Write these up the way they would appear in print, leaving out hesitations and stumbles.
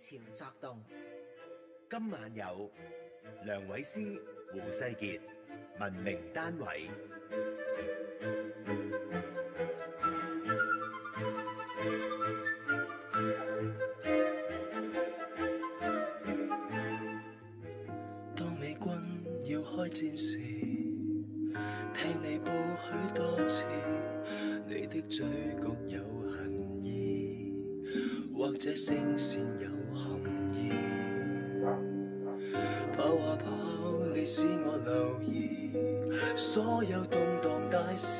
潮作動。今晚有梁偉詩、胡世傑、文明單位。當美軍要開戰時，聽你報許多次，你的嘴角有恨意，或者聲線有含義。跑啊跑，你使我留意所有動盪大事，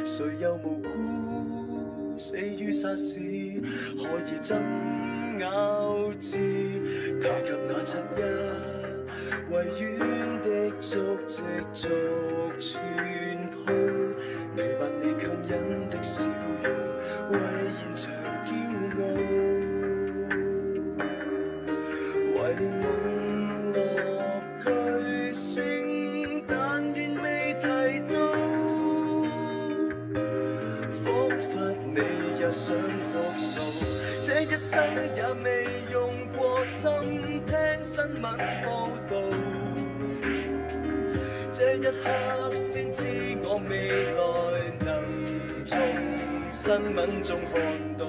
誰又無辜死於沙士，可以爭拗之。提及那七一維園的足跡逐寸鋪，明白你強忍的笑容為現場驕傲，懷念隕落巨星，但願未提到，彷彿你也想哭訴，這一生也未用過心聽新聞報導，這一刻先知我未來能從新聞中看到。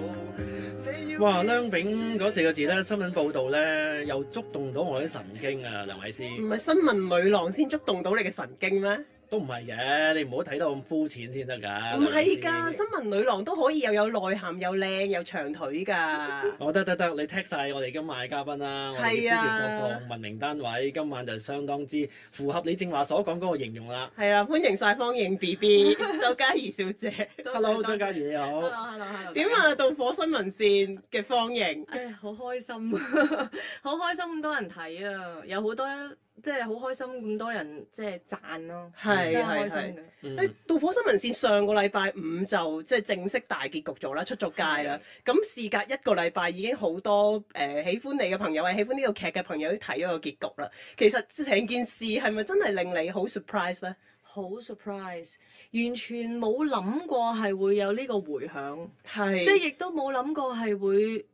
哇！梁炳嗰4個字咧，新聞報導咧，又觸動到我啲神經啊！梁偉詩，唔係新聞女郎先觸動到你嘅神經咩？都唔係嘅，你唔好睇到咁膚淺先得㗎。唔係㗎，新聞女郎都可以又有內涵又靚又長腿㗎。我得，你踢晒我哋今晚嘅嘉賓啦，我哋嘅思潮作動文明單位，今晚就相當之符合你正話所講嗰個形容啦。係啊，歡迎晒方盈 BB 周嘉怡小姐。Hello， 周嘉怡你好。Hello。點啊？到火新聞線嘅方盈，好開心，好開心咁多人睇啊！有好多即係好開心咁多人即係讚咯，係真係開心嘅。誒，到火新聞線上個禮拜五就即係正式大結局咗啦，出咗街啦。咁事隔一個禮拜已經好多喜歡你嘅朋友，係喜歡呢個劇嘅朋友都睇咗個結局啦。其實成件事係咪真係令你好 surprise 咧？好 surprise， 完全冇諗過係會有呢個迴響，係即係亦都冇諗過係會。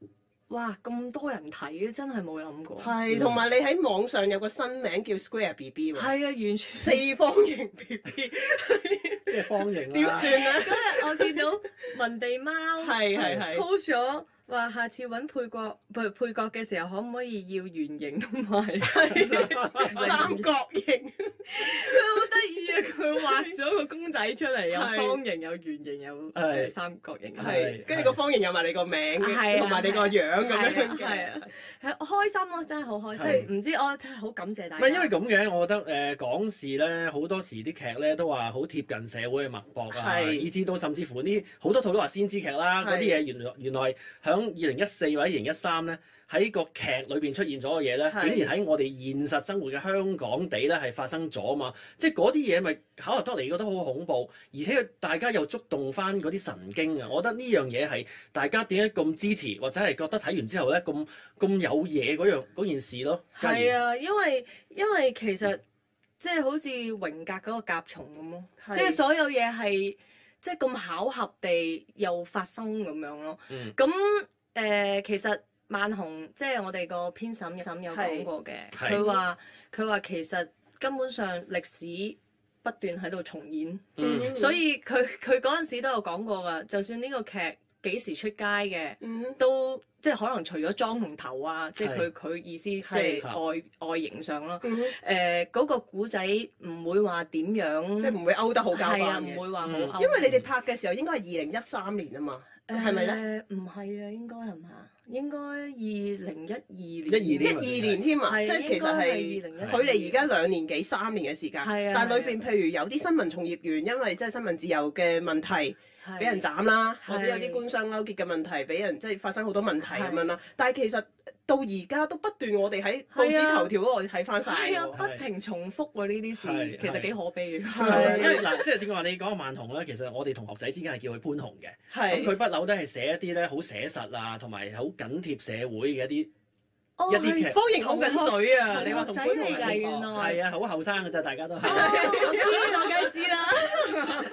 哇！咁多人睇嘅真係冇諗過。係，同埋你喺網上有個新名叫 Square BB 喎。係啊，完全四方形 BB，即係方形啦。點算咧？嗰日我見到文地貓係 post 咗話，下次揾配角嘅時候，可唔可以要圓形同埋三角形？佢好得意啊！佢畫咗個公仔出嚟，有方形、有圓形、有三角形。係，跟住個方形有埋你個名，同埋你個樣咁樣嘅。係啊，係開心咯，真係好開心。唔知我真係好感謝大家。唔係因為咁嘅，我覺得港視咧好多時啲劇咧都話好貼近社會嘅脈搏啊，以至到甚至乎啲好多套都話先知劇啦，嗰啲嘢原來響2014或者2013咧喺個劇裏邊出現咗嘅嘢咧，竟然喺我哋現實生活嘅香港地咧係發生咗啊嘛！即係嗰啲嘢咪巧合得嚟，覺得好恐怖，而且大家又觸動翻嗰啲神經啊！我覺得呢樣嘢係大家點解咁支持，或者係覺得睇完之後咧咁有嘢嗰件事咯。係啊，因為其實即係好似榮格嗰個甲蟲咁咯，即係所有嘢係即係咁巧合地又發生咁樣咯。咁其實萬紅即係我哋個編審有講過嘅，佢話其實根本上歷史不斷喺度重演，所以佢嗰陣時都有講過㗎，就算呢個劇幾時出街嘅，都即係可能除咗妝同頭啊，即係佢意思即係外形上咯。嗰個古仔唔會話點樣，即係唔會勾得好交關嘅。係啊，唔會話好勾。因為你哋拍嘅時候應該係2013年啊嘛，係咪咧？唔係啊，應該係嘛？應該2012年。12年添啊，即係其實係距離而家2年幾3年嘅時間。但係裏邊譬如有啲新聞從業員因為即係新聞自由嘅問題俾人斬啦，或者有啲官商勾結嘅問題俾人即係發生好多問題咁樣啦。但係其實到而家都不斷我哋喺報紙頭條嗰度睇翻晒。係啊，不停重複喎呢啲事，其實幾可悲嘅。因為嗱，即係正話你講萬紅咧，其實我哋同學仔之間係叫佢潘紅嘅。咁佢不嬲都係寫一啲咧好寫實啊，同埋好緊貼社會嘅一啲一啲劇。方盈好緊嘴啊！你話同仔本嚟㗎，原來係啊，好後生㗎咋，大家都係。我知，我梗係知啦。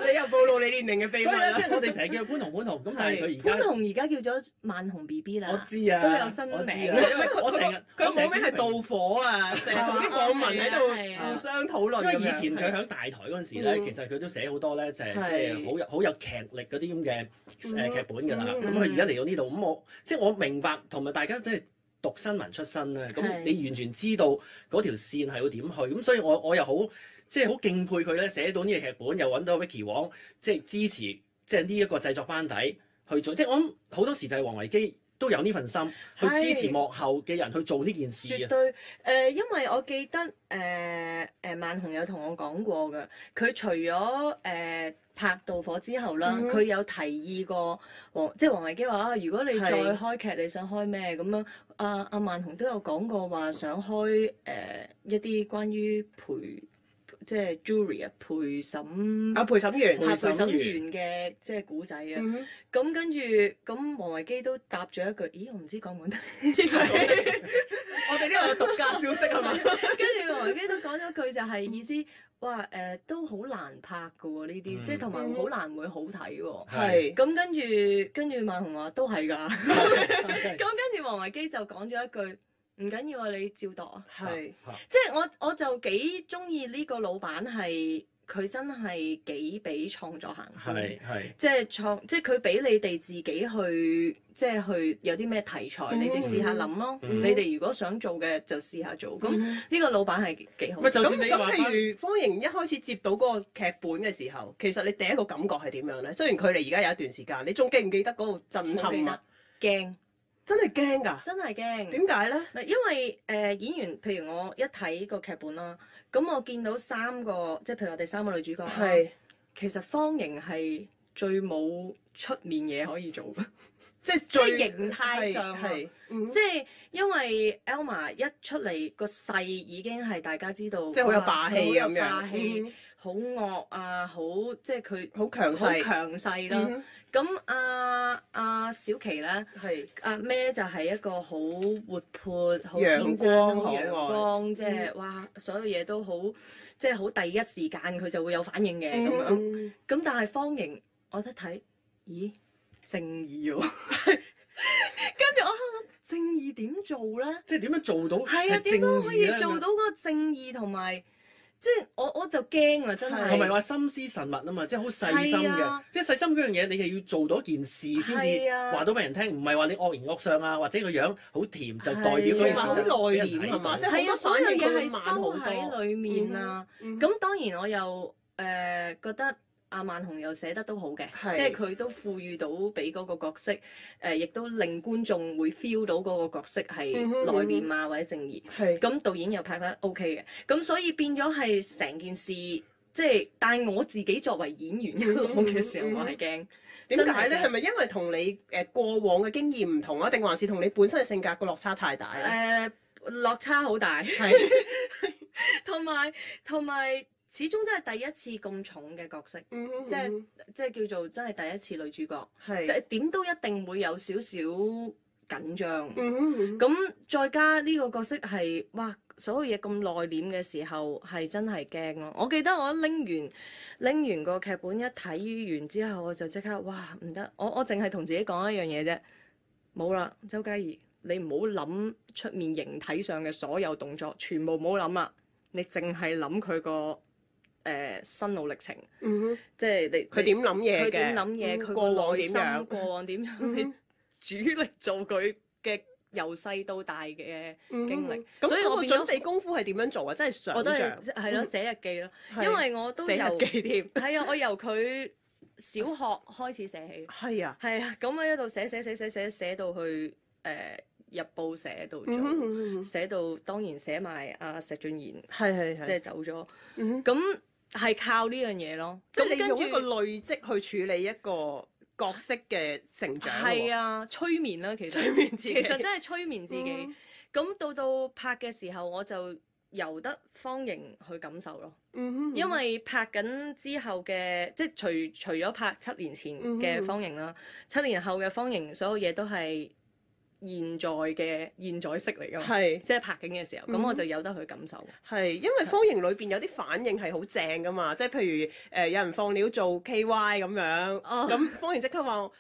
你又暴露你年齡嘅秘密所以咧，啦即。係我哋成日叫佢潘虹，咁但係佢而家潘虹而家叫咗萬紅 BB 啦，我知啊，都有新名我知啊，因為我成日佢個名係導火啊，成日同啲網民喺度互相討論咁樣。因為以前佢響大台嗰陣時咧，其實佢都寫好多咧，就係即係好有劇力嗰啲咁嘅劇本㗎啦。咁佢而家嚟到呢度，咁我明白，同埋大家都係讀新聞出身咧，咁你完全知道嗰條線係要點去，咁所以我又好即係好敬佩佢咧，寫到呢個劇本，又揾到 Vicky 王即係支持即係呢一個製作班底去做，即係我諗好多時就係王維基都有呢份心去支持幕後嘅人去做呢件事啊。絕對因為我記得萬紅有同我講過嘅，佢除咗拍導火之後啦，佢有提議過即係王維基話啊，如果你再開劇，你想開咩咁樣？阿萬紅都有講過話想開一啲關於即係 jury 陪審陪審員陪審員嘅即係古仔啊。咁跟住咁王維基都答咗一句，咦我唔知講唔講得？我哋呢度有獨家消息係嘛？跟住王維基都講咗句就係意思，哇都好難拍㗎喎呢啲，即係同埋好難會好睇喎。係。咁跟住萬紅話都係㗎。咁跟住王維基就講咗一句。唔緊要啊，你照度啊。係，即係我就幾中意呢個老闆係佢真係幾俾創作行先，即係佢俾你哋自己去即係去有啲咩題材，你哋試下諗咯。你哋如果想做嘅就試下做。咁呢個老闆係幾好。就算你話譬如方盈一開始接到嗰個劇本嘅時候，其實你第一個感覺係點樣咧？雖然距離而家有一段時間，你仲記唔記得嗰個震撼啊？驚。真係驚㗎！真係驚。點解咧？嗱，因為演員，譬如我一睇個劇本啦，咁我見到三個，即係譬如我哋三個女主角啦，其實方盈係最冇出面嘢可以做嘅，即係形態上，即係因為 Elma 一出嚟個勢已經係大家知道，即係好有霸氣咁樣，霸氣好惡啊，好即係佢好強勢，好強勢啦。咁阿小琪咧，阿咩就係一個好活潑、好天真、好陽光，即係哇，所有嘢都好，即係好第一時間佢就會有反應嘅咁樣。咁但係方盈，我一睇，咦，正義喎！跟住我諗正義點做咧？即係點樣做到？係啊，點樣可以做到嗰個正義同埋？即係我就驚啊！真係同埋話心思慎密啊嘛，即係好細心嘅，即係細心嗰樣嘢，你係要做到一件事先至話到俾人聽，唔係話你惡言惡相啊，或者個樣好甜就代表嗰件事就內斂係嘛？即係好多所有嘢係慢收喺裡面啊！咁當然我又覺得阿萬紅又寫得都好嘅，即係佢都賦予到俾嗰個角色，亦都令觀眾會 feel 到嗰個角色係內斂啊或者正義。咁導演又拍得 OK 嘅，咁所以變咗係成件事，即係但係我自己作為演員嘅時候，我係驚。點解咧？係咪因為同你過往嘅經驗唔同啊？定還是同你本身嘅性格個落差太大咧？落差好大，同埋。始終真係第一次咁重嘅角色，即係叫做真係第一次女主角，點都一定會有少少緊張。咁再加呢個角色係哇，所有嘢咁內斂嘅時候係真係驚咯。我記得我拎完個劇本一睇完之後，我就即刻哇唔得！我淨係同自己講一樣嘢啫，冇啦，周嘉怡，你唔好諗出面形體上嘅所有動作，全部唔好諗啦，你淨係諗佢個心路歷程，即係佢點諗嘢嘅，佢個內心過往點樣，你主力做佢嘅由細到大嘅經歷。所以我準備功夫係點樣做啊？真係想像。我都係咯，寫日記咯，因為我都寫日記添。係啊，我由佢小學開始寫起。係啊，咁我一路寫到去入報社度做，寫到當然寫埋阿石俊賢，即係走咗。咁係靠呢樣嘢咯，即係你用一個累積去處理一個角色嘅成長。係啊，催眠啦，其實其實真係催眠自己。咁到拍嘅時候，我就由得方盈去感受咯。因為拍緊之後嘅，即係除咗拍7年前嘅方盈啦，7年後嘅方盈，所有嘢都係現在式嚟㗎嘛，係即係拍景嘅時候，咁我就有得去感受。係，因為方形裏邊有啲反應係好正噶嘛，即係譬如有人放料做 KY 咁樣，咁方形即刻話唔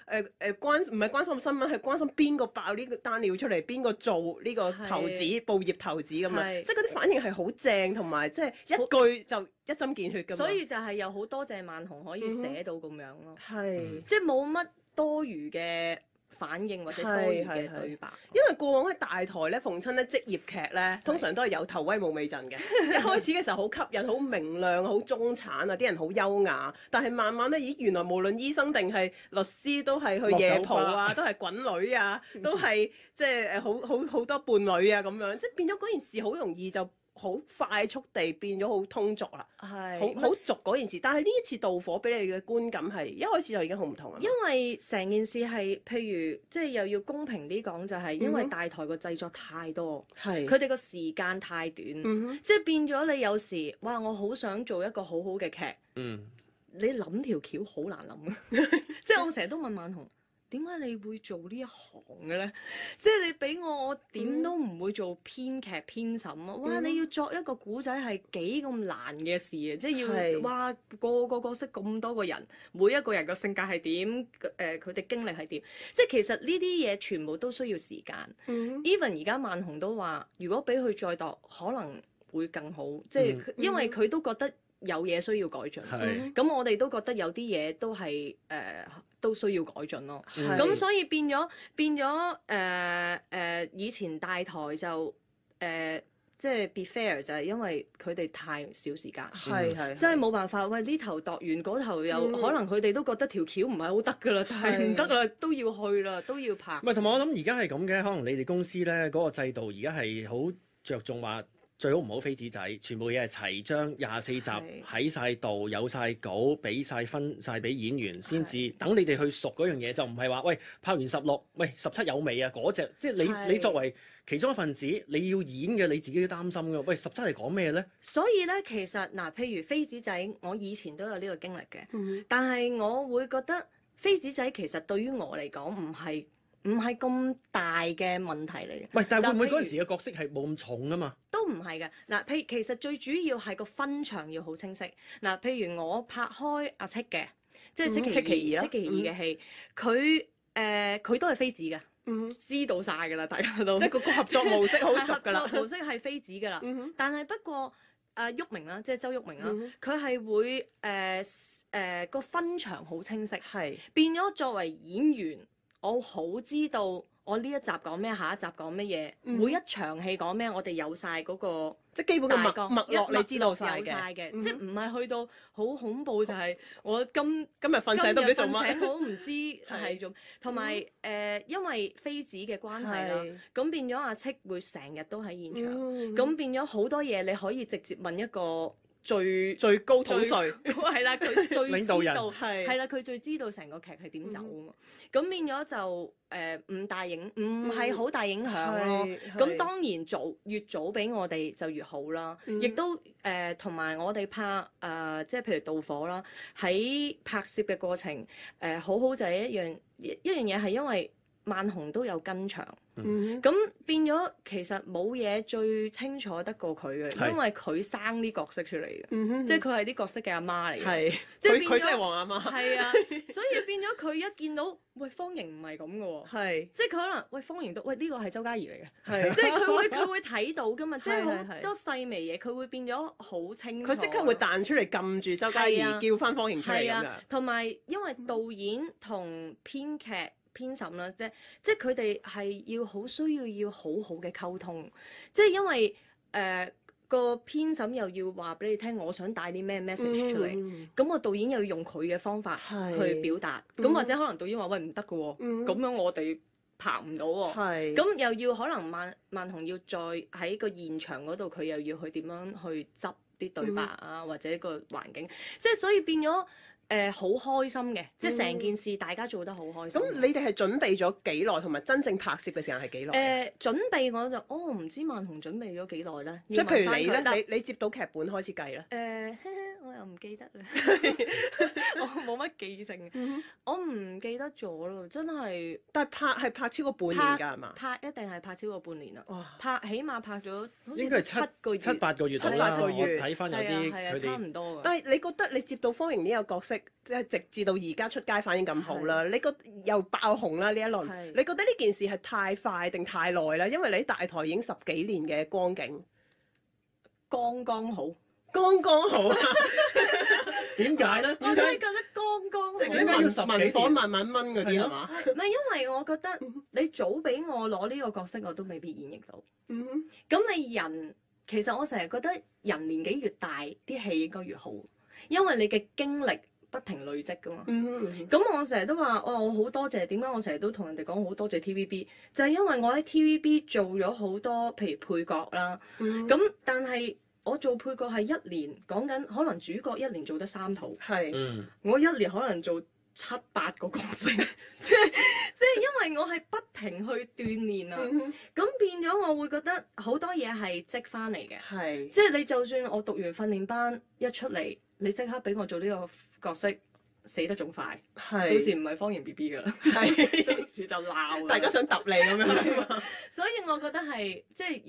係關心新聞，係關心邊個爆呢個單料出嚟，邊個做呢個頭子報業頭子咁樣，即係嗰啲反應係好正，同埋即係一句就一針見血㗎嘛。所以就係有好多謝萬紅可以寫到咁樣咯，係，即係冇乜多餘嘅反應或者多餘嘅對白，因為過往喺大台咧，逢親咧職業劇咧，通常都係有頭威冇尾陣嘅。一開始嘅時候好吸引、好明亮、好中產啊，啲人好優雅。但係慢慢咧，咦，原來無論醫生定係律師都係去夜蒲啊，都係滾女啊，都係即係好多伴侶啊咁樣，即係變咗嗰件事好容易就好快速地變咗好通俗啦，好俗嗰件事。但係呢一次導火俾你嘅觀感係一開始就已經好唔同啦。因為成件事係譬如即係又要公平啲講，就係因為大台個製作太多，佢哋個時間太短，即係變咗你有時哇，我好想做一個好好嘅劇，你諗條橋好難諗，即係我成日都問萬紅。點解你會做呢一行嘅咧？即係你俾我點都唔會做編劇編審啊！哇，你要作一個古仔係幾咁難嘅事啊！即係要哇個角色咁多個人，每一個人個性格係點？佢哋經歷係點？即係其實呢啲嘢全部都需要時間。Even 而家萬紅都話，如果俾佢再度，可能會更好。即係因為佢都覺得有嘢需要改進。咁我哋都覺得有啲嘢都係都需要改進咯，咁所以變咗以前大台就即係 be fair 就係因為佢哋太少時間，真係冇辦法。喂，呢頭度完嗰頭又可能佢哋都覺得條橋唔係好得㗎啦，但係唔得啦，都要去啦，都要拍。唔係，同埋我諗而家係咁嘅，可能你哋公司咧嗰個制度而家係好着重話。最好唔好飛紙仔，全部嘢係齊章24集喺晒度，有晒稿，俾晒分晒俾演員，先至等你哋去熟嗰樣嘢，就唔係話喂拍完16，喂17有味啊嗰隻，即係你作為其中一份子，你要演嘅你自己都擔心㗎。喂，17係講咩咧？所以咧，其實嗱，譬如飛紙仔，我以前都有呢個經歷嘅，但係我會覺得飛紙仔其實對於我嚟講唔係咁大嘅問題嚟嘅。喂，但係會唔會嗰陣時嘅角色係冇咁重啊嘛？都唔係嘅。嗱，譬如其實最主要係個分場要好清晰。嗱，譬如我拍開阿戚嘅，即係戚其二嘅戲，佢都係飛紙嘅，知道晒㗎啦，大家都。即係個合作模式好熟㗎啦。合作模式係飛紙㗎啦。但係不過鬱明啦，即係周鬱明啦，佢係會個分場好清晰，變咗作為演員。我好知道我呢一集講咩，下一集講乜嘢，每一場戲講咩，我哋有晒嗰個即係基本嘅脈絡，你知道晒嘅，即係唔係去到好恐怖就係我今日瞓醒都唔知做乜，瞓醒我都唔知係做，同埋因為飛紙嘅關係啦，咁變咗阿戚會成日都喺現場，咁變咗好多嘢你可以直接問一個。最高統帥係啦，佢最領導人係啦，佢最知道成個劇係點走啊嘛。咁變咗就唔係好大影響咯。咁當然越早俾我哋就越好啦。亦都同埋我哋拍即係譬如導火啦，喺拍攝嘅過程好好就係一樣嘢係因為萬紅都有跟場。咁變咗其實冇嘢最清楚得過佢嘅，因為佢生啲角色出嚟嘅，即係佢係啲角色嘅阿媽嚟嘅，即係佢真係黃阿媽。係啊，所以變咗佢一見到喂方盈唔係咁嘅喎，即係佢可能喂方盈都喂呢個係周嘉怡嚟嘅，即係佢會睇到㗎嘛，即係好多細微嘢佢會變咗好清楚。佢即刻會彈出嚟撳住周嘉怡，叫翻方盈出嚟咁樣。同埋因為導演同編劇。編審啦，即係佢哋係要需要好好嘅溝通，即係因為個編審又要話俾你聽，我想帶啲咩 message 出嚟，咁個導演又要用佢嘅方法去表達，咁或者可能導演話喂唔得㗎喎，咁樣我哋拍唔到喎，咁又要可能萬紅要再喺個現場嗰度，佢又要去點樣去執啲對白啊，或者個環境，即係所以變咗。好開心嘅，即係成件事大家做得好開心。咁你哋係準備咗幾耐，同埋真正拍攝嘅時間係幾耐？準備我就唔知萬紅準備咗幾耐咧。即係譬如你咧，你接到劇本開始計咧？我又唔記得啦，我冇乜記性，我唔記得咗咯，真係。但係拍超過半年㗎係嘛？拍一定係拍超過半年啦，哇！起碼拍咗應該係7個月、7、8個月到啦。我睇翻有啲佢差唔多㗎。但係你覺得你接到方盈呢個角色，即係直至到而家出街反應咁好啦，你覺得又爆紅啦呢一輪，你覺得呢件事係太快定太耐啦？因為你喺大台已經10幾年嘅光景，剛剛好。剛剛好啊！點解咧？我都係覺得剛剛好。即係嗰啲文火慢慢炆嗰啲係嘛？唔係因為我覺得你早俾我攞呢個角色，我都未必演繹到。咁你人其實我成日覺得人年紀越大，啲戲應該越好，因為你嘅經歷不停累積㗎嘛。咁我成日都話，我好多謝，點解我成日都同人哋講好多謝 TVB，就係因為我喺 TVB 做咗好多，譬如配角啦。咁但係我做配角係1年，講緊可能主角1年做得3套，我1年可能做7、8個角色，即係因為我係不停去鍛鍊啊，咁變咗我會覺得好多嘢係積翻嚟嘅，即係你就算我讀完訓練班一出嚟，你即刻俾我做呢個角色，死得仲快，到時唔係方盈 BB 噶啦，到時就鬧，大家想揼你咁樣，所以我覺得係即係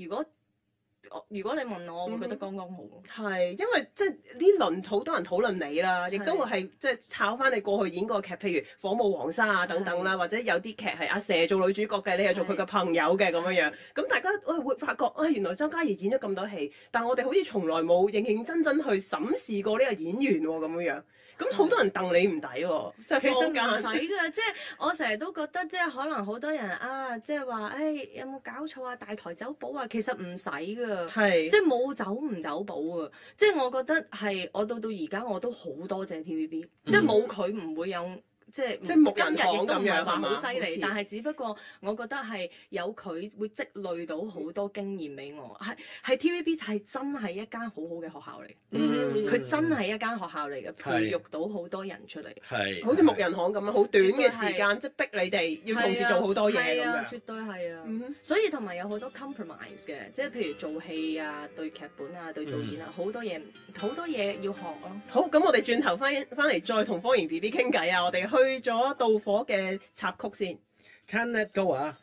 如果你問我，我會覺得剛剛好。係，因為即係呢輪好多人討論你啦，亦都會係即係炒翻你過去演過劇，譬如《火舞黃沙》啊等等啦，或者有啲劇係阿佘做女主角嘅，你係做佢嘅朋友嘅咁樣樣。咁大家會發覺原來周嘉怡演咗咁多戲，但我哋好似從來冇認認真真去審視過呢個演員喎咁樣樣。咁好多人戥你唔抵喎，即係其實唔使㗎，即係我成日都覺得，即係可能好多人啊，即係話，有冇搞錯啊？大台走寶啊，其實唔使㗎，即係冇走唔走寶㗎，即係我覺得係我到而家我都好多謝 TVB，即係冇佢唔會有。即係木人今日亦都唔係話好好犀利，但係只不過我覺得係有佢會積累到好多經驗俾我，係 TVB 係真係一間好好嘅學校嚟，佢真係一間學校嚟嘅，培育到好多人出嚟，好似木人巷咁樣，好短嘅時間即係逼你哋要同時做好多嘢咁樣，絕對係啊，所以同埋有好多 compromise 嘅，即係譬如做戲啊、對劇本啊、對導演啊，好多嘢要學咯。好，咁我哋轉頭翻嚟再同方盈 BB 傾偈啊，我哋去咗到火嘅插曲先。Can't Let Go 啊！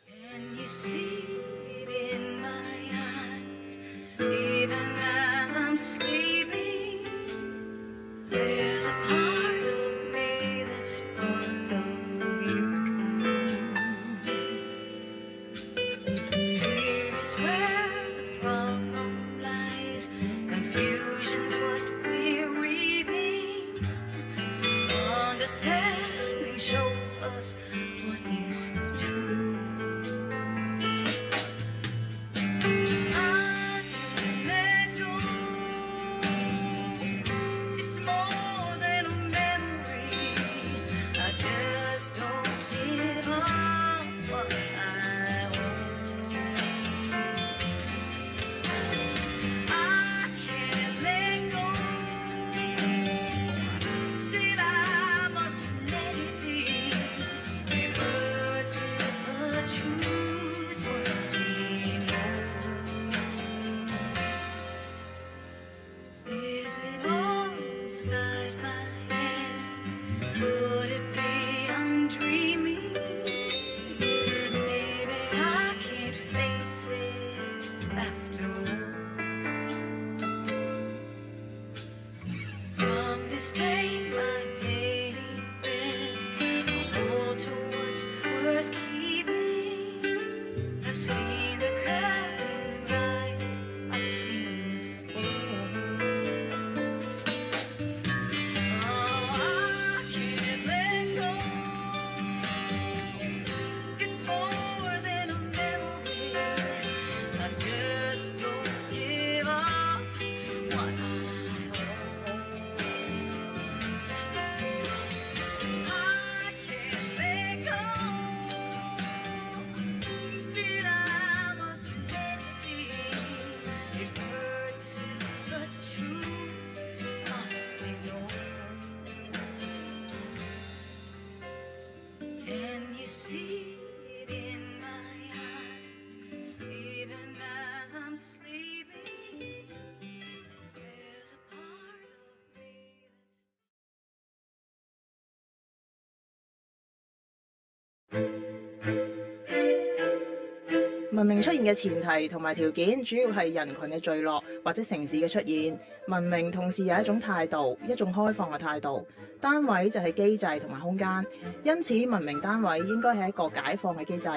文明出現嘅前提同埋條件，主要係人群嘅聚落或者城市嘅出現。文明同時有一種態度，一種開放嘅態度。單位就係機制同埋空間，因此文明單位應該係一個解放嘅機制。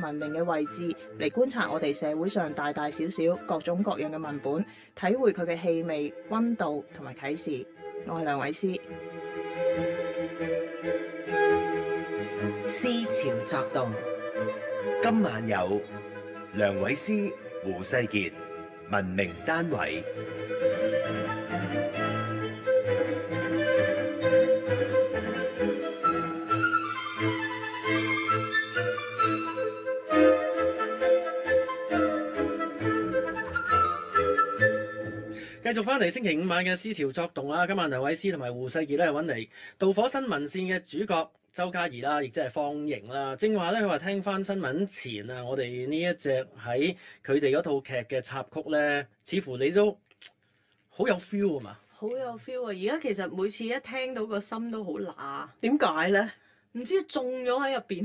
文明嘅位置嚟觀察我哋社會上大大小小各種各樣嘅文本，體會佢嘅氣味、溫度同埋啟示。我係梁偉詩。思潮作動。今晚有梁偉詩、胡世傑，文明單位。繼續翻嚟星期五晚嘅思潮作動啊！今晚梁偉詩同埋胡世傑咧揾嚟導火新聞線嘅主角周嘉怡啦，亦即係方盈啦。正話咧，佢話聽翻新聞前啊，我哋呢一隻喺佢哋嗰套劇嘅插曲咧，似乎你都好有 feel 啊嘛！好有 feel 啊！而家其實每次一聽到個心都好乸，點解咧？唔知中咗喺入邊，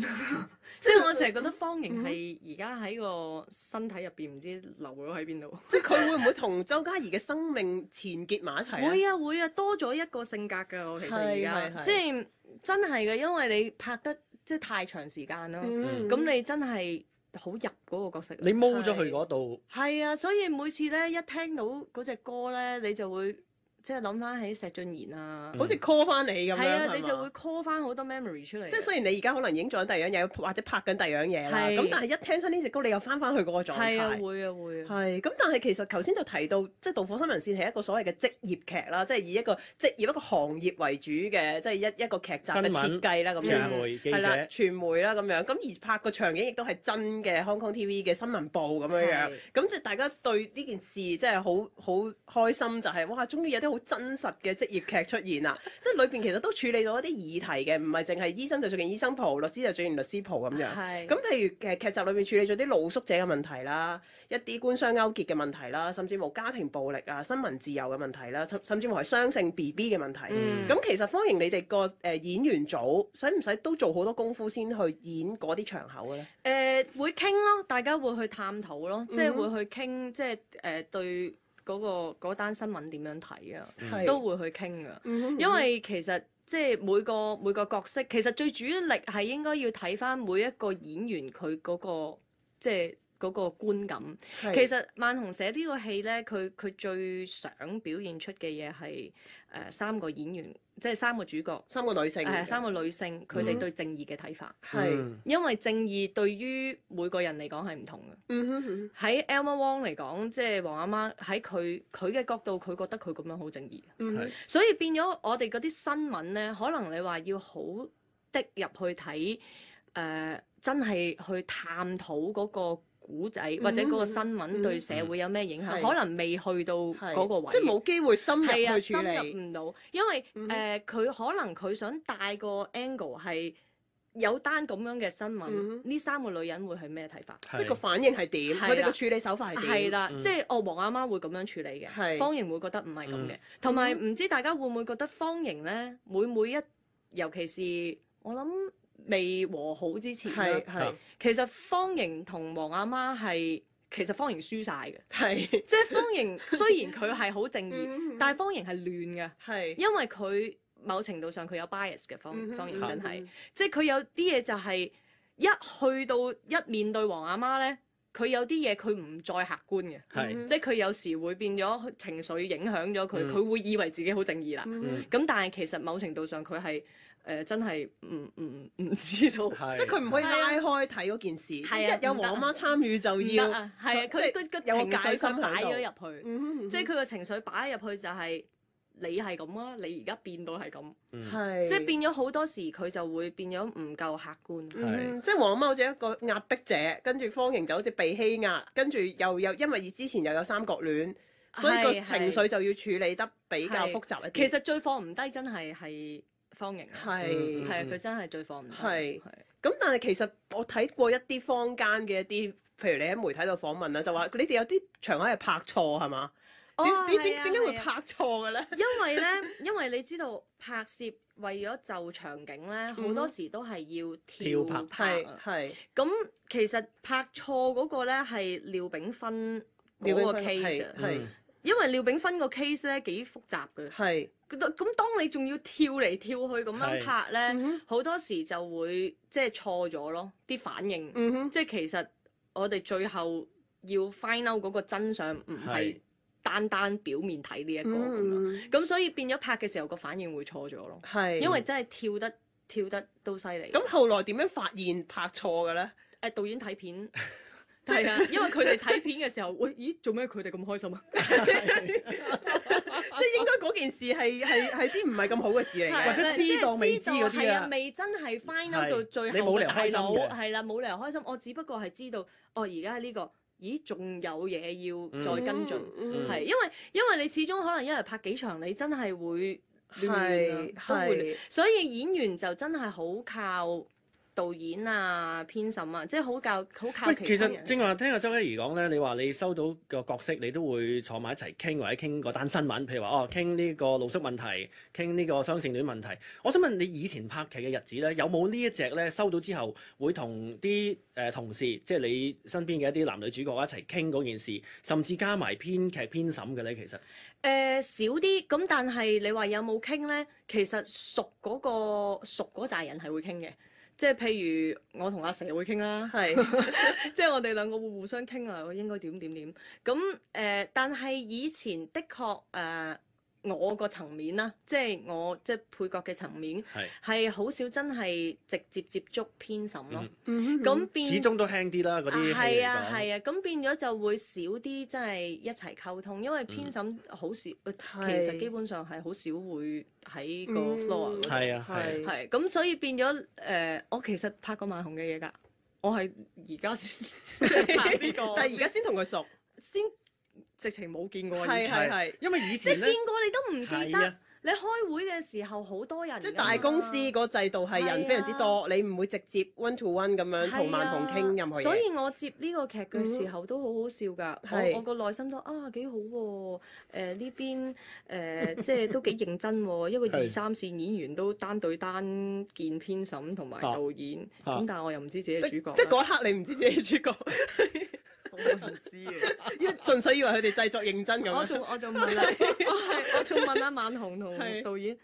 即係我成日覺得方盈係而家喺個身體入邊，唔知留咗喺邊度。即係佢會唔會同周嘉怡嘅生命纏結埋一齊啊？會啊，多咗一個性格㗎。我其實而家即係真係嘅，因為你拍得即係太長時間啦，咁你真係好入嗰個角色。你踎咗去嗰度。係啊，所以每次咧一聽到嗰隻歌咧，你就會即係諗翻起石俊賢啊，好似 call 翻你咁樣，係啊，你就會 call 翻好多 memory 出嚟。即係雖然你而家可能已經做緊第二樣嘢，或者拍緊第二樣嘢啦，咁但係一聽親呢隻歌，你又翻返去嗰個狀態。係啊，會啊。係咁，但係其實頭先就提到，即係《導火新聞線》係一個所謂嘅職業劇啦，即係以一個職業一個行業為主嘅，即係一個劇集嘅設計啦咁樣。傳媒記者。係啦，傳媒啦咁樣，咁而拍個場景亦都係真嘅 Hong Kong TV 嘅新聞部咁樣，咁即係大家對呢件事即係好開心，就係哇，終於有啲好真實嘅職業劇出現啦！即係裏邊其實都處理到一啲議題嘅，唔係淨係醫生就着件醫生袍，律師就着件律師袍咁樣。咁譬如劇集裏邊處理咗啲露宿者嘅問題啦，一啲官商勾結嘅問題啦，甚至乎家庭暴力啊、新聞自由嘅問題啦，甚至乎係雙性 BB 嘅問題。咁其實方盈你哋個演員組使唔使都做好多功夫先去演嗰啲場口嘅咧？會傾咯，大家會去探討咯，即係會去傾，即係對嗰單新聞點樣睇啊，都會去傾噶。因為其實即係每個角色，其實最主力係應該要睇翻每一個演員佢嗰個即係嗰個觀感。其實萬紅寫呢個戲咧，佢最想表現出嘅嘢係三個演員，即係三個主角，三個女性，佢哋對正義嘅睇法。因為正義對於每個人嚟講係唔同嘅。喺 Elma Wong 嚟講，即係黃阿媽喺佢嘅角度，佢覺得佢咁樣好正義。所以變咗我哋嗰啲新聞咧，可能你話要好的入去睇，真係去探討嗰個古仔或者嗰個新聞對社會有咩影響，可能未去到嗰個位，即係冇機會深入去處理，深入唔到，因為佢可能佢想帶個 angle 係有單咁樣嘅新聞，呢三個女人會係咩睇法？即係個反應係點？佢哋個處理手法係點？係啦，即係黃阿媽會咁樣處理嘅，方盈會覺得唔係咁嘅，同埋唔知大家會唔會覺得方盈咧，每一尤其是我諗未和好之前啦，其實方盈同黃阿媽係其實方盈輸晒嘅，即係方盈雖然佢係好正義，但係方盈係亂嘅，因為佢某程度上佢有 bias 嘅，方盈真係，即係佢有啲嘢就係一去到一面對黃阿媽咧，佢有啲嘢佢唔再客觀嘅，即係佢有時會變咗情緒影響咗佢，佢會以為自己好正義啦，咁但係其實某程度上佢係。真係唔知道，即係佢唔可以拉開睇嗰件事。一有黃阿媽參與就要，係啊，佢個情緒佢擺咗入去，即係佢個情緒擺入去就係你係咁啊，你而家變到係咁，即係變咗好多時佢就會變咗唔夠客觀。即係黃阿媽好似一個壓迫者，跟住方盈就好似被欺壓，跟住又有因為之前又有三角戀，所以個情緒就要處理得比較複雜一啲。其實最放唔低真係方盈係啊，佢真係最放唔低。咁但係其實我睇過一啲坊間嘅一啲，譬如你喺媒體度訪問啦，就話你哋有啲場合係拍錯係嘛？點解會拍錯嘅咧？因為你知道拍攝為咗就場景咧，好多時都係要跳拍啊。係咁其實拍錯嗰個咧係廖炳芬嗰個 case 啊，係因為廖炳芬個 case 咧幾複雜嘅。係咁當你仲要跳嚟跳去咁樣拍咧，好多時就會即係錯咗咯，啲反應。即係其實我哋最後要 find out 嗰個真相唔係單單表面睇呢一個咁樣，咁所以變咗拍嘅時候個反應會錯咗咯。係因為真係跳得都犀利。咁後來點樣發現拍錯嘅咧？導演睇片。係啊，因為佢哋睇片嘅時候，喂，咦，做咩佢哋咁開心啊？即係應該嗰件事係啲唔係咁好嘅事嚟嘅，或者知道未知嗰啲啊，未真係 find out 到最後你冇理由開心嘅，係啦，冇理由開心。我只不過係知道，哦，而家呢個，咦，仲有嘢要再跟進，係因為你始終可能一日拍幾場，你真係會亂啊，都會亂，所以演員就真係好靠導演啊、編審啊，即係好靠其實正話聽阿周希怡講咧，你話你收到個角色，你都會坐埋一齊傾，或者傾嗰單新聞，譬如話傾呢個露宿問題，傾呢個雙性戀問題。我想問你以前拍劇嘅日子咧，有冇呢一隻咧收到之後會同啲同事，即係你身邊嘅一啲男女主角一齊傾嗰件事，甚至加埋編劇編審嘅咧？其實少啲，咁但係你話有冇傾咧？其實熟嗰扎人係會傾嘅。即係譬如我同阿蛇會傾啦，即係我哋兩個會互相傾啊，我應該點咁但係以前的確我個層面啦，即係我即係配角嘅層面係好少真係直接接觸編審咯。咁變始終都輕啲啦，嗰啲係啊，咁變咗就會少啲真係一齊溝通，因為編審好少，其實基本上係好少會喺個 floor 嗰度。係咁，所以變咗我其實拍過萬紅嘅嘢㗎，我係而家先拍呢個，但係而家先同佢熟，先。直情冇見過，係，因為以前咧，即係見過你都唔記得。你開會嘅時候好多人，即係大公司個制度係人非常之多，你唔會直接 one to one 咁樣同萬紅傾任何嘢。所以我接呢個劇嘅時候都好好笑㗎，我個內心都幾好喎。呢邊即係都幾認真喎，一個2、3線演員都單對單見編審同埋導演，咁但係我又唔知自己係主角。即係嗰一刻你唔知自己係主角。我唔知嘅，因為純粹以為佢哋製作認真咁。我仲問啦，我仲問阿萬紅同導演，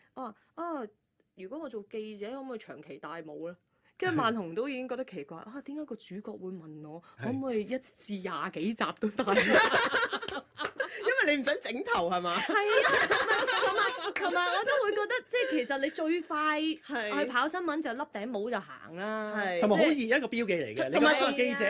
如果我做記者，可唔可以長期戴帽咧？跟住萬紅都已經覺得奇怪，點解個主角會問我可唔可以1至20幾集都戴？因為你唔想整頭係嘛？係啊，同埋我都會覺得，即係其實你最快去跑新聞就笠頂帽就行啦，同埋好易一個標記嚟嘅。同埋作為記者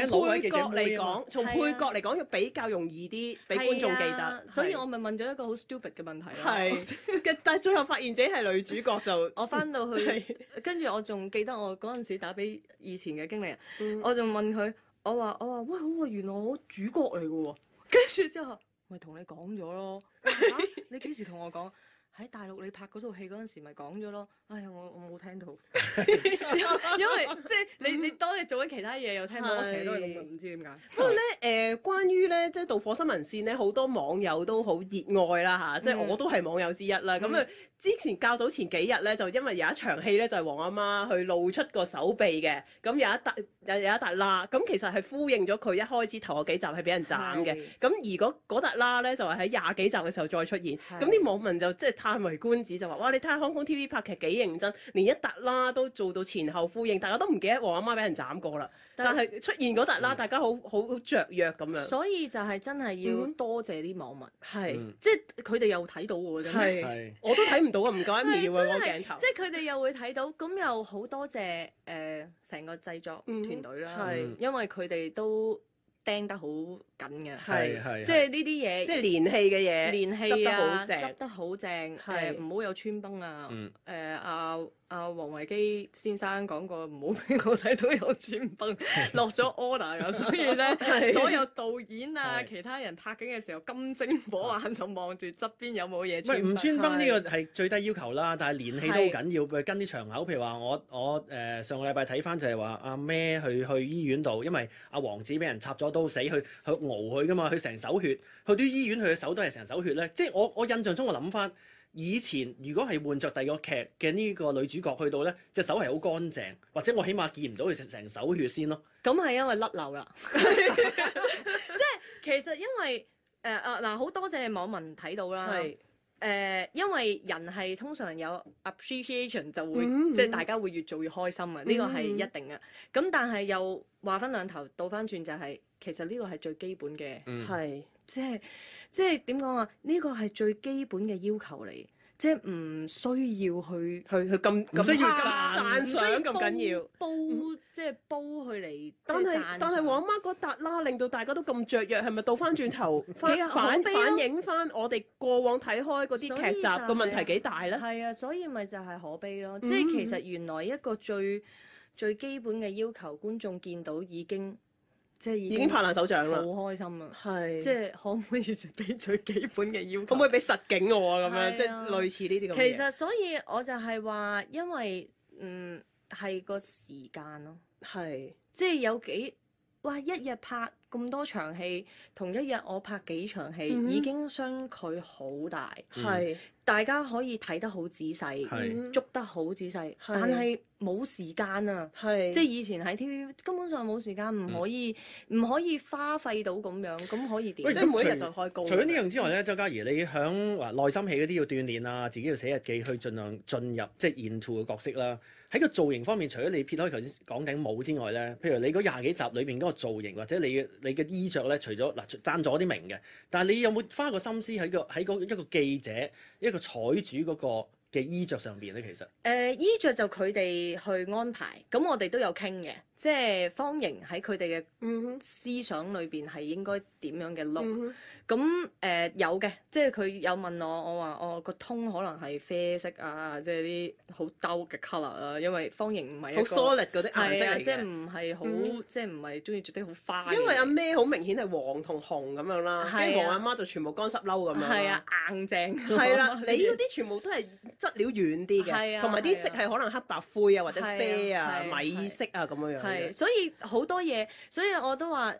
佬或者記者嚟講，從配角嚟講要比較容易啲，俾觀眾記得。所以我咪問咗一個好 stupid 嘅問題咯。係，但係最後發現自己係女主角就我翻到去，跟住我仲記得我嗰陣時打俾以前嘅經理人，我仲問佢，我話喂，好啊，原來我主角嚟嘅喎。跟住之後，咪同你講咗咯。你幾時同我講？喺大陸你拍嗰套戲嗰陣時咪講咗咯。哎呀，我冇聽到，因為即係你當你做緊其他嘢又聽到，我成日都係咁，唔知點解。不過咧關於咧即係盜火新聞線咧，好多網友都好熱愛啦嚇，即係我都係網友之一啦。咁之前較早前幾日咧，就因為有一場戲咧，就係黃阿媽去露出個手臂嘅，咁有一笪啦，咁其實係呼應咗佢一開始頭嗰幾集係俾人斬嘅，咁而嗰笪啦咧就係喺20幾集嘅時候再出現，咁啲網民就即係歎為觀止，就話哇你睇下香港 TV 拍劇幾認真，連一笪啦都做到前後呼應，大家都唔記得黃阿媽俾人斬過啦，但係出現嗰笪啦，大家好雀躍咁樣。所以就係真係要多謝啲網民，係即係佢哋又睇到喎，真係，我都睇唔到啊，唔夠一秒啊個鏡頭。即係佢哋又會睇到，咁又好多謝成個製作團隊啦，因為佢哋都釘得好緊嘅，即係呢啲嘢，即係連戲嘅嘢，連戲啊，執得好正，唔好有穿崩啊，阿黃維基先生講過唔好俾我睇到有穿崩，落咗 order 㗎，所以咧所有導演啊其他人拍緊嘅時候金睛火眼就望住側邊有冇嘢穿崩。唔穿崩呢個係最低要求啦，但係連戲都好緊要，佢跟啲場口，譬如話我上個禮拜睇翻就係話阿咩去醫院度，因為阿王子俾人插咗刀死，去熬佢噶嘛，佢成手血，去啲醫院佢嘅手都係成手血咧，即係我印象中我諗翻。以前如果係換着第二個劇嘅呢個女主角去到咧，隻手係好乾淨，或者我起碼見唔到佢成手血先咯。咁係因為甩漏啦，即係其實因為嗱好多謝網民睇到啦。因為人係通常有 appreciation 就會即係大家會越做越開心啊，呢個係一定嘅。咁但係又話分兩頭，倒翻轉就係其實呢個係最基本嘅，係即係點講啊？呢個係最基本嘅要求嚟，即係唔需要去咁需要讚賞咁緊要，即係煲佢嚟。但係黃媽嗰笪啦，令到大家都咁雀躍，係咪倒翻轉頭反映翻我哋過往睇開嗰啲劇集個問題幾大咧？係啊，所以咪就係可悲咯。即係其實原來一個最基本嘅要求，觀眾見到已經拍爛手掌啦，好開心啊！係即係可唔可以俾最基本嘅要求？可唔可以俾實景我啊？咁樣即係類似呢啲咁嘅嘢。其實所以我就係話，因為係個時間咯，即係有幾一日拍咁多場戲，同一日我拍幾場戲，已經相距好大。大家可以睇得好仔細，捉得好仔細，但係冇時間啊！即係以前喺 TV 根本上冇時間，唔可以花費到咁樣，咁可以點？即係每一日就開工。除咗呢樣之外咧，周嘉怡，你響話內心戲嗰啲要鍛鍊啊，自己要寫日記去盡量進入即係 into 嘅角色啦。喺個造型方面，除咗你撇開頭先講緊舞之外咧，譬如你嗰廿幾集裏邊嗰個造型，或者你嘅衣着咧，除咗贊咗啲名嘅，但係你有冇花個心思喺一個記者一個採主嗰個嘅衣着上邊咧？其實衣着就佢哋去安排，咁我哋都有傾嘅，即係方盈喺佢哋嘅思想裏邊係應該點樣嘅 look。咁有嘅，即係佢有問我話個 tone 可能係啡色啊，即係啲好兜嘅 colour 啊，因為方盈唔係好 solid 嗰啲顏色嚟嘅，即係唔係好即係唔係中意着啲好花。因為阿咩好明顯係黃同紅咁樣啦，跟住黃阿媽就全部乾濕褸咁樣。係啊，硬淨。係啦，你嗰啲全部都係質料軟啲嘅，同埋啲色係可能黑白灰啊，或者啡啊、米色啊咁樣樣。係，所以好多嘢，所以我都話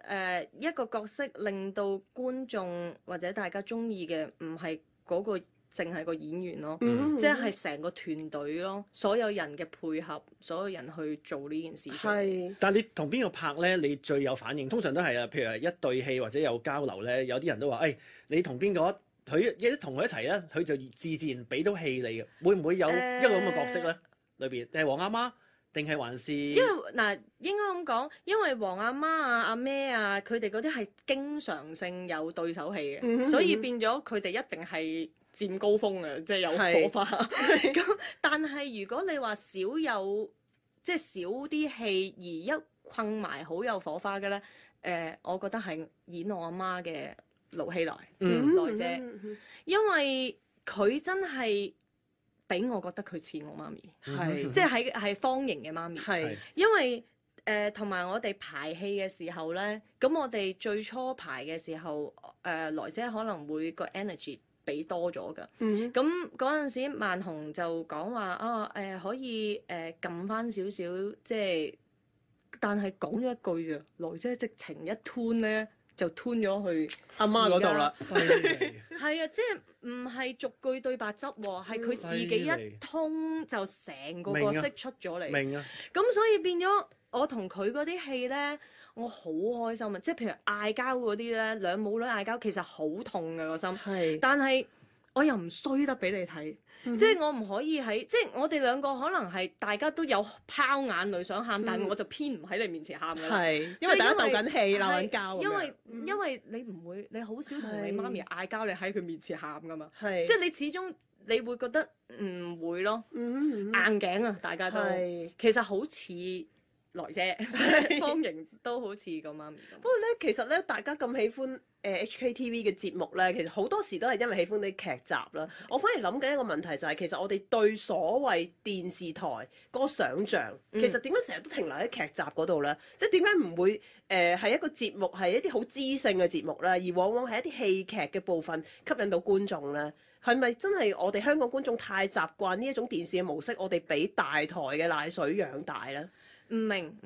一個角色令到觀眾或者大家中意嘅唔係嗰個淨係個演員咯，即係成個團隊咯，所有人嘅配合，所有人去做呢件事。係。但係你同邊個拍咧？你最有反應？通常都係啊，譬如係一對戲或者有交流咧，有啲人都話：你同邊個？佢同佢一齊咧，佢就自然俾到戲你嘅。會唔會有一個咁嘅角色咧？裏邊係黃阿媽定係還是？因為嗱，應該咁講，因為黃阿媽啊、阿咩啊，佢哋嗰啲係經常性有對手戲嘅，所以變咗佢哋一定係佔高峰嘅，即係有火花。咁但係如果你話少啲戲而一困埋好有火花嘅咧，我覺得係演我阿媽嘅盧熙來姐，因為佢真係俾我覺得佢似我媽咪，即係方盈嘅媽咪。因為同埋我哋排戲嘅時候咧，咁我哋最初排嘅時候，來姐可能會個 energy 俾多咗㗎。咁嗰陣時，萬紅就講話可以撳翻少少，即係，但係講咗一句咋，來姐直情一 tune 咧。就吞咗去阿媽嗰度啦，係啊，即係唔係逐句對白執喎，係佢自己一通就成個角色出咗嚟。明啊！咁所以變咗我同佢嗰啲戲咧，我好開心啊！即係譬如嗌交嗰啲咧，兩母女嗌交其實好痛嘅個心，但係我又唔衰得俾你睇。即係我唔可以即係我哋兩個可能係大家都有拋眼淚想喊，但係我就偏唔喺你面前喊㗎啦。因為大家鬥緊戲鬧緊交。因為你唔會，你好少同你媽咪嗌交，你喺佢面前喊㗎嘛。即係你始終你會覺得唔會咯，硬頸啊，大家都其實好似來姐，方盈都好似個媽咪咁。不過咧，其實咧，大家咁喜歡HKTV 嘅節目咧，其實好多時都係因為喜歡啲劇集啦。我反而諗緊一個問題就係，其實我哋對所謂電視台嗰個想像，其實點解成日都停留喺劇集嗰度咧？即係點解唔會係一個節目係一啲好知性嘅節目咧，而往往係一啲戲劇嘅部分吸引到觀眾咧？係咪真係我哋香港觀眾太習慣呢一種電視嘅模式，我哋俾大台嘅奶水養大咧？唔明，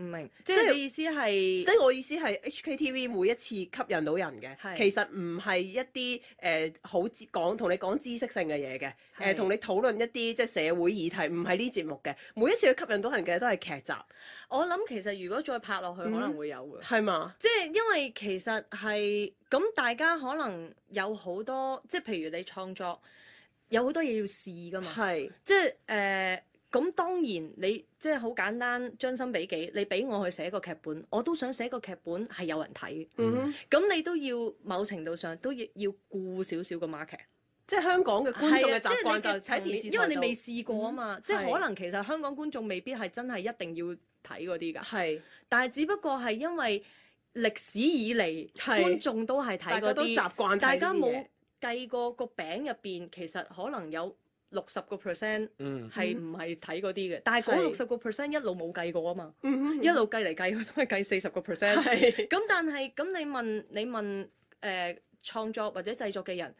即係你意思係，即係我意思係 HKTV 每一次吸引到人嘅，其實唔係一啲好同你講知識性嘅嘢嘅，同你討論一啲即係社會議題，唔係呢節目嘅。每一次佢吸引到人嘅都係劇集。我諗其實如果再拍落去，可能會有嘅。係嘛？即係因為其實係咁，大家可能有好多，即係譬如你創作有好多嘢要試㗎嘛。係。即係咁當然你即係好簡單，將心比己，你俾我去寫個劇本，我都想寫個劇本係有人睇嘅。咁你都要某程度上都要顧少少個 market。即係香港嘅觀眾嘅習慣就睇電視，因為你未試過啊嘛。即係可能其實香港觀眾未必係真係一定要睇嗰啲㗎。係。但係只不過係因為歷史以嚟，觀眾都係睇嗰啲，大家都習慣睇呢啲嘢。大家冇計過個餅入邊其實可能有60% 係唔係睇嗰啲嘅，但係嗰60% 一路冇計過啊嘛，一路計嚟計去都係計40%。咁但係咁你問創作或者製作嘅人，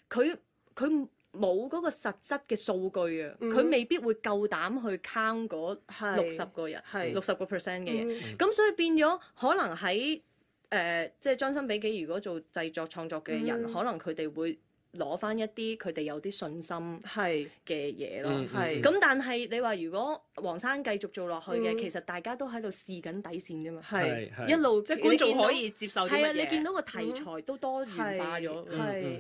佢冇嗰個實質嘅數據啊，佢未必會夠膽去 count 嗰60個人，60% 嘅嘢。咁所以變咗可能喺即係將心比己，如果做製作創作嘅人，可能佢哋會攞翻一啲佢哋有啲信心嘅嘢咯，咁但係你話如果黃生繼續做落去嘅，其實大家都喺度試緊底線啫嘛，一路即係觀眾可以接受啲乜嘢？係啊，你見到個題材都多元化咗，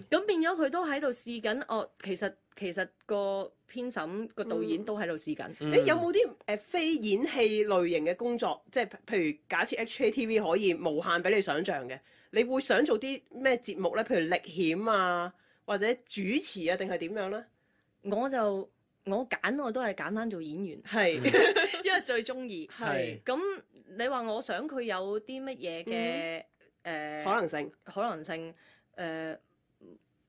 咁變咗佢都喺度試緊。哦，其實個編審個導演都喺度試緊。有冇啲非演戲類型嘅工作？即係譬如假設 HKTV 可以無限俾你想像嘅，你會想做啲咩節目咧？譬如歷險啊，或者主持啊，定係點樣咧？我揀我都係揀翻做演員，因為最中意。咁你話我想佢有啲乜嘢嘅可能性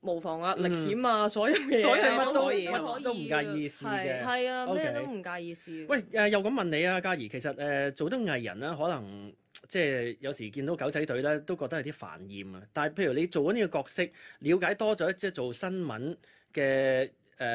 無妨啊，歷險啊，所有嘢乜都可以，都唔介意試嘅。係啊，咩都唔介意試。喂，又咁問你啊，嘉怡，其實做得藝人啦，可能即係有時見到狗仔隊咧，都覺得有啲煩厭啊。但係譬如你做緊呢個角色，了解多咗即係做新聞嘅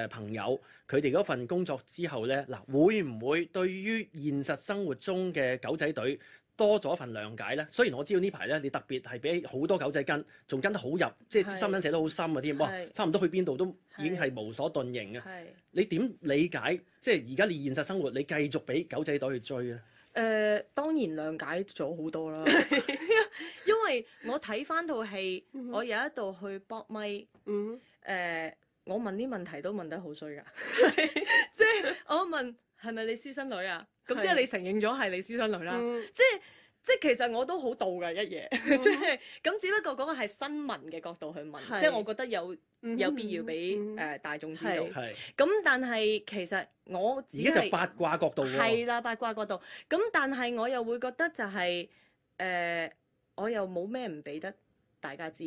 朋友，佢哋嗰份工作之後咧，嗱會唔會對於現實生活中嘅狗仔隊多咗份諒解咧？雖然我知道呢排咧，你特別係俾好多狗仔跟，仲跟得好入，即係新聞寫得好深啊添。哇，差唔多去邊度都已經係無所遁形嘅。你點理解？即係而家你現實生活，你繼續俾狗仔隊去追咧？當然諒解咗好多啦，因為我睇翻套戲，我有一度去搏咪，我問啲問題都問得好衰㗎，即係我問係咪你師生女啊？咁即係你承認咗係你師生女啦，即係其實我都好道㗎一嘢，即係咁只不過嗰個係新聞嘅角度去問，即係我覺得有必要俾大眾知道。咁但係其實我只係而家就八卦角度喎。係啦，八卦角度。咁但係我又會覺得就係我又冇咩唔俾得大家知。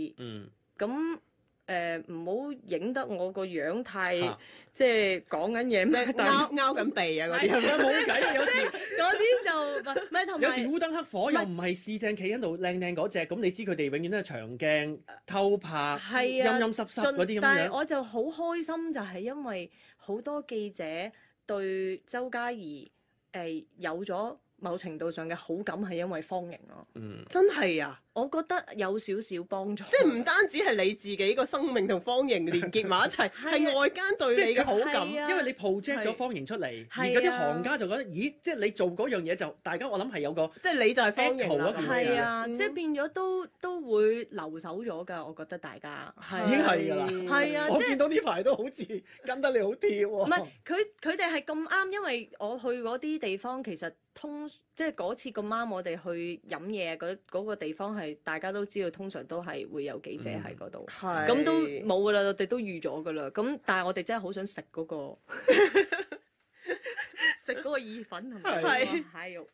咁唔好影得我個樣太即係講緊嘢咩，拗緊鼻啊嗰啲，冇計啊！有時嗰啲就唔係同埋有時烏燈黑火又唔係試正企喺度靚靚嗰隻，咁你知佢哋永遠都係長鏡偷拍，陰陰濕濕嗰啲咁樣。但係我就好開心，就係因為好多記者對周嘉怡有咗某程度上嘅好感，係因為方盈咯。真係啊！我覺得有少少幫助，即係唔單止係你自己個生命同方盈連結埋一齊，係外間對你嘅好感，因為你 project 咗方盈出嚟，而嗰啲行家就覺得，咦，即係你做嗰樣嘢就大家我諗係有個，即係你就係方盈啦，係啊，即係變咗都會留守咗㗎，我覺得大家已經係㗎啦，係啊，我見到呢排都好似跟得你好貼喎，唔係佢哋係咁啱，因為我去嗰啲地方其實即係嗰次咁啱我哋去飲嘢嗰個地方係大家都知道，通常都係會有記者喺嗰度，咁都冇噶啦，我哋都預咗噶啦。咁但係我哋真係好想食嗰個食嗰個意粉同埋蟹肉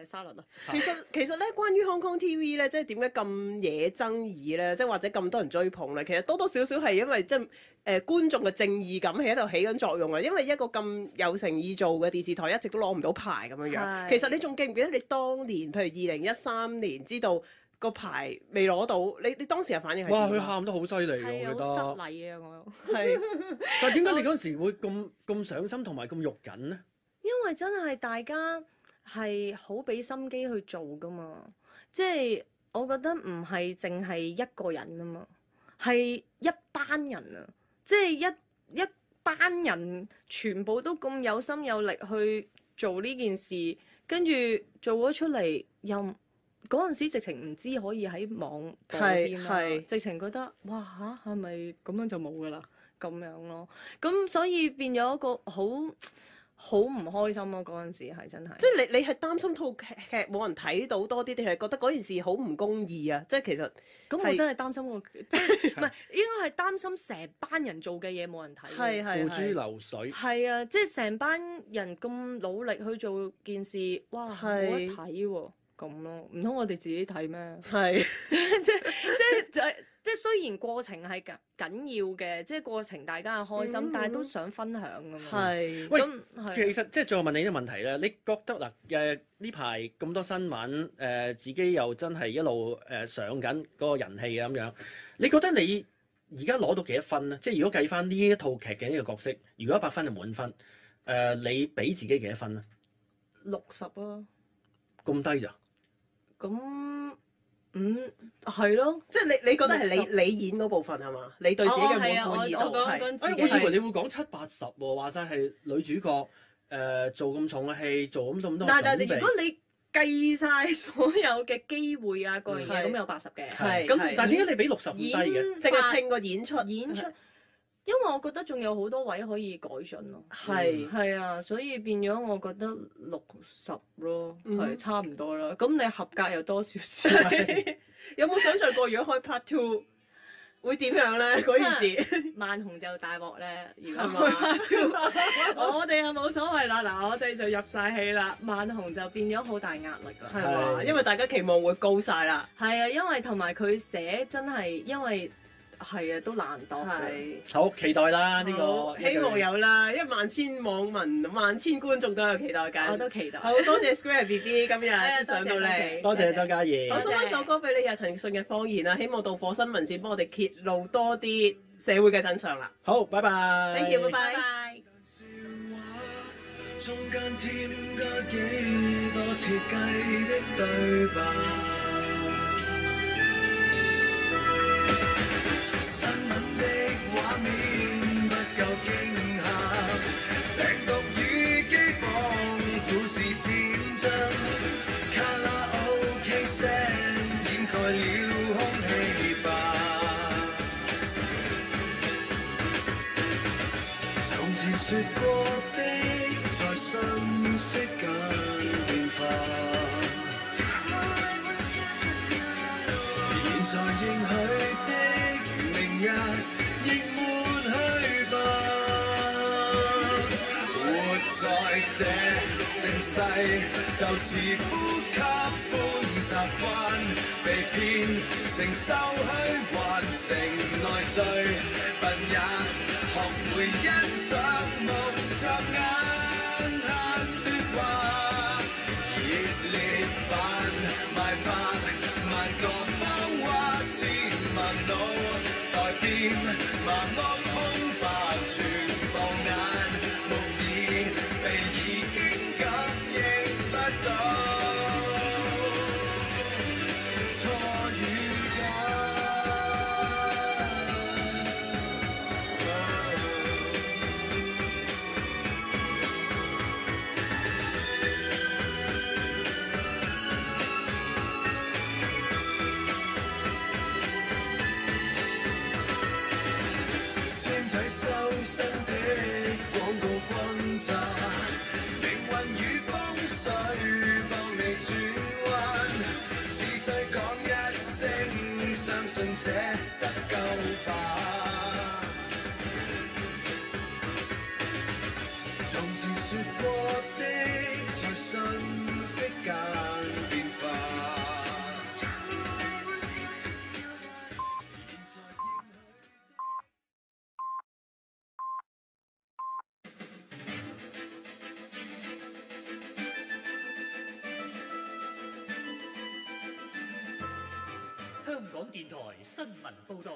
沙律咯。其實咧，關於 Hong Kong TV 咧，即係點解咁惹爭議咧？即係或者咁多人追捧咧？其實多多少少係因為即係觀眾嘅正義感係喺度起緊作用啊！因為一個咁有誠意做嘅電視台一直都攞唔到牌咁樣樣。其實你仲記唔記得你當年譬如2013年知道個牌未攞到，你當時嘅反應係？哇！佢喊得好犀利㗎，我覺得。好失禮啊！我係。但係點解你嗰陣時會咁上心同埋咁肉緊呢？因為真係大家係好俾心機去做噶嘛，即係我覺得唔係淨係一個人啊嘛，係一班人啊，即係一班人全部都咁有心有力去做呢件事，跟住做咗出嚟又嗰陣時直情唔知可以喺網播添啦，直情覺得哇嚇係咪咁樣就冇㗎啦咁樣咯，咁所以變咗一個好唔開心咯！嗰陣時係真係，即係你係擔心套劇冇人睇到多啲，定係覺得嗰件事好唔公義啊？即係其實咁我真係擔心我，即係唔係應該係擔心成班人做嘅嘢冇人睇，付諸流水。係啊，即係成班人咁努力去做件事，哇冇得睇喎，咁咯，唔通我哋自己睇咩？係即係雖然過程係緊要嘅，即係過程大家係開心，但係都想分享㗎嘛。係。喂，其實即係最後問你啲問題咧，你覺得嗱呢排咁多新聞自己又真係一路上緊嗰個人氣啊咁樣，你覺得你而家攞到幾多分咧？即係如果計翻呢一套劇嘅呢個角色，如果100分係滿分，你俾自己幾多分咧？60啊。咁低咋？咁係咯，即係你覺得係你演嗰部分係嘛？你對自己嘅滿意度係？我以為你會講70-80喎，話晒係女主角做咁重嘅戲，做咁多準備。但係如果你計晒所有嘅機會啊各樣嘢，咁有80嘅。係。咁但係點解你俾60咁低嘅？淨係稱個演出。因為我覺得仲有好多位可以改進咯。係啊，所以變咗我覺得60咯，係差唔多啦。咁你合格又多少少？有冇想像過如果開 Part 2會點樣咧？嗰件事萬紅就大鑊咧，如果我哋又冇所謂啦。嗱，我哋就入晒戲啦，萬紅就變咗好大壓力啦。係嘛？因為大家期望會高晒啦。係啊，因為同埋佢寫真係因為。係啊，都難度。係。好期待啦呢個。希望有啦，因為萬千網民、萬千觀眾都有期待緊。我都期待。好多謝 Square BB 今日上到嚟。多謝周嘉怡。我送一首歌俾你，陳奕迅嘅《謊言》啊，希望導火新聞線幫我哋揭露多啲社會嘅真相啦。好，拜拜。 Thank you， 拜拜。中間添加幾多設計的對白，新聞的畫面不夠驚嚇，病毒與饑荒，故事戰爭，卡拉 OK 聲掩蓋了空氣吧。從前說過的，在信息間變化，現在應許的，明日亦抹去吧。活在這盛世，就似呼吸般習慣，被騙承受虛幻成內罪，笨也學會欣賞夢作眼下說話，熱烈販賣百萬個謊話，千萬腦袋變麻木空白，全部眼目已被已經感應不到錯與假。纖體修身的廣告轟炸，命運與風水幫你轉彎，只需講一聲，相信這得救吧。從前說過的，在信息間變化。香港電台新聞報導。